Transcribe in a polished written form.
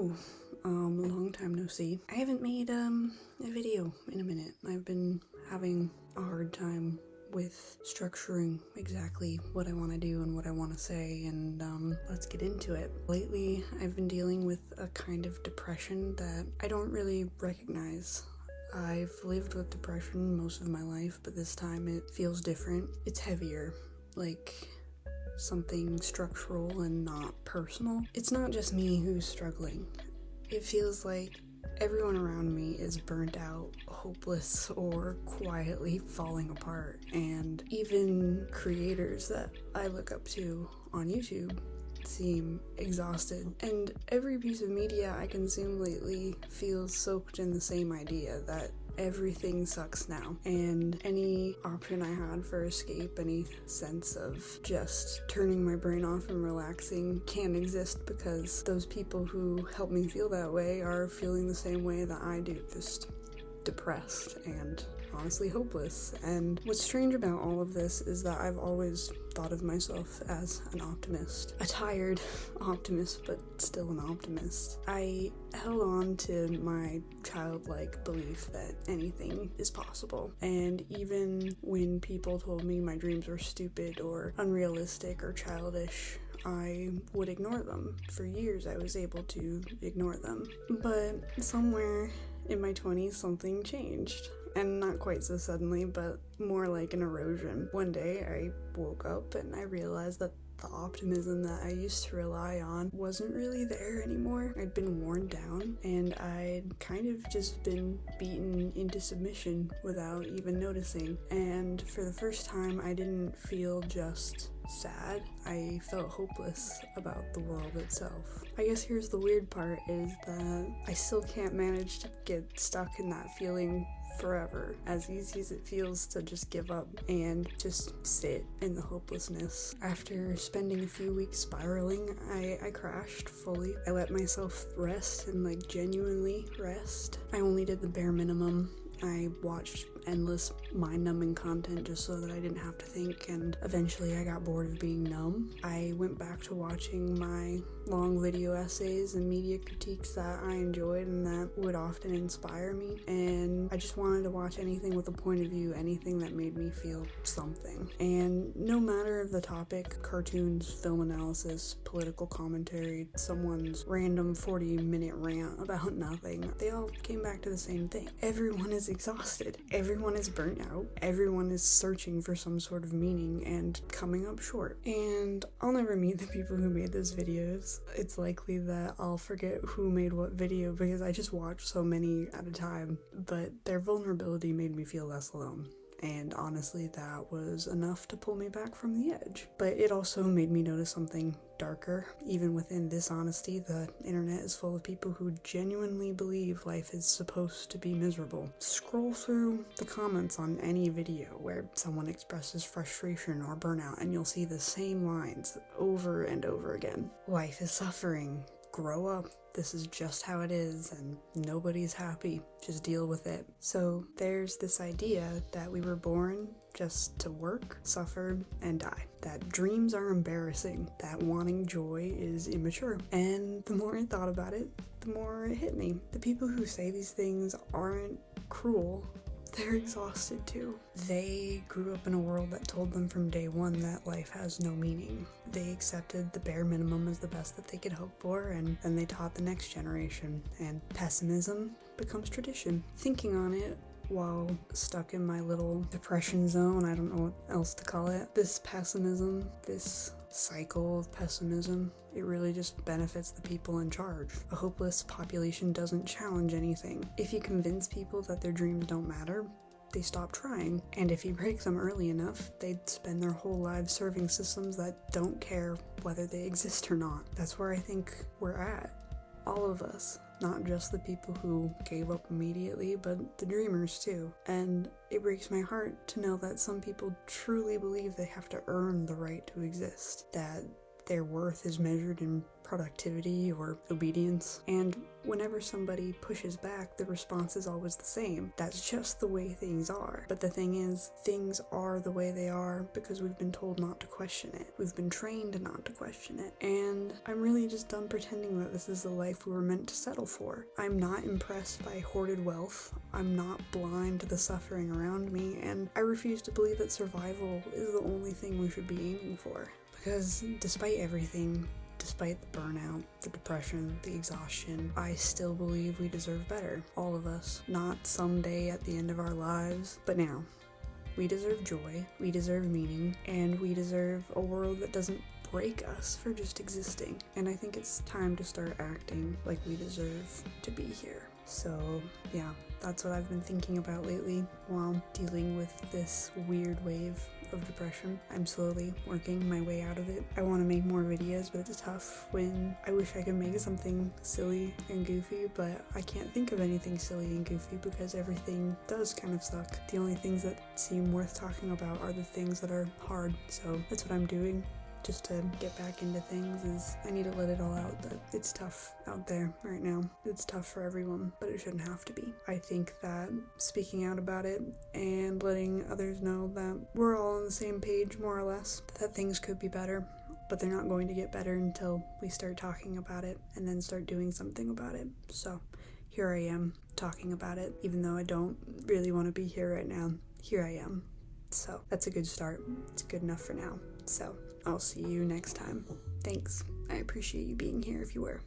Hello, long time no see. I haven't made a video in a minute. I've been having a hard time with structuring exactly what I want to do and what I want to say, and let's get into it. Lately, I've been dealing with a kind of depression that I don't really recognize. I've lived with depression most of my life, but this time it feels different. It's heavier, like something structural and not personal. It's not just me who's struggling. It feels like everyone around me is burnt out, hopeless, or quietly falling apart. And even creators that I look up to on YouTube seem exhausted. And every piece of media I consume lately feels soaked in the same idea that everything sucks now, and any option I had for escape, any sense of just turning my brain off and relaxing can't exist because those people who help me feel that way are feeling the same way that I do, just depressed and honestly hopeless. And what's strange about all of this is that I've always thought of myself as an optimist. A tired optimist, but still an optimist. I held on to my childlike belief that anything is possible. And even when people told me my dreams were stupid or unrealistic or childish, I would ignore them. For years I was able to ignore them. But somewhere in my 20s something changed. And not quite so suddenly, but more like an erosion. One day I woke up and I realized that the optimism that I used to rely on wasn't really there anymore. I'd been worn down, and I'd kind of just been beaten into submission without even noticing. And for the first time, I didn't feel just sad. I felt hopeless about the world itself. I guess here's the weird part is that I still can't manage to get stuck in that feeling forever, as easy as it feels to just give up and just sit in the hopelessness. After spending a few weeks spiraling, I crashed fully. I let myself rest and genuinely rest. I only did the bare minimum. I watched endless mind-numbing content just so that I didn't have to think, and eventually I got bored of being numb. I went back to watching my long video essays and media critiques that I enjoyed and that would often inspire me, and I just wanted to watch anything with a point of view, anything that made me feel something. And no matter the topic, cartoons, film analysis, political commentary, someone's random 40-minute rant about nothing, they all came back to the same thing. Everyone is exhausted. Everyone is burnt out. Everyone is searching for some sort of meaning and coming up short. And I'll never meet the people who made those videos. It's likely that I'll forget who made what video because I just watch so many at a time. But their vulnerability made me feel less alone. And honestly, that was enough to pull me back from the edge. But it also made me notice something darker. Even within this honesty, the internet is full of people who genuinely believe life is supposed to be miserable. Scroll through the comments on any video where someone expresses frustration or burnout, and you'll see the same lines over and over again. Life is suffering. Grow up. This is just how it is, and nobody's happy. Just deal with it. So there's this idea that we were born just to work, suffer, and die. That dreams are embarrassing. That wanting joy is immature. And the more I thought about it, the more it hit me. The people who say these things aren't cruel. They're exhausted too. They grew up in a world that told them from day one that life has no meaning. They accepted the bare minimum as the best that they could hope for, and then they taught the next generation, and pessimism becomes tradition. Thinking on it while stuck in my little depression zone, I don't know what else to call it, this pessimism, this cycle of pessimism, it really just benefits the people in charge. A hopeless population doesn't challenge anything. If you convince people that their dreams don't matter, they stop trying. And if you break them early enough, they'd spend their whole lives serving systems that don't care whether they exist or not. That's where I think we're at. All of us. Not just the people who gave up immediately, but the dreamers too. And it breaks my heart to know that some people truly believe they have to earn the right to exist. That their worth is measured in productivity or obedience. And whenever somebody pushes back, the response is always the same. That's just the way things are. But the thing is, things are the way they are because we've been told not to question it. We've been trained not to question it. And I'm really just done pretending that this is the life we were meant to settle for. I'm not impressed by hoarded wealth. I'm not blind to the suffering around me. And I refuse to believe that survival is the only thing we should be aiming for. Because despite everything, despite the burnout, the depression, the exhaustion, I still believe we deserve better. All of us. Not someday at the end of our lives, but now. We deserve joy, we deserve meaning, and we deserve a world that doesn't break us for just existing. And I think it's time to start acting like we deserve to be here. So yeah, that's what I've been thinking about lately while dealing with this weird wave of depression. I'm slowly working my way out of it. I want to make more videos, but it's tough when I wish I could make something silly and goofy, but I can't think of anything silly and goofy because everything does kind of suck. The only things that seem worth talking about are the things that are hard. So that's what I'm doing. Just to get back into things is I need to let it all out that it's tough out there right now. It's tough for everyone, but it shouldn't have to be. I think that speaking out about it and letting others know that we're all on the same page, more or less, that things could be better, but they're not going to get better until we start talking about it and then start doing something about it. So here I am talking about it, even though I don't really want to be here right now. Here I am. So that's a good start. It's good enough for now. So I'll see you next time. Thanks. I appreciate you being here if you were.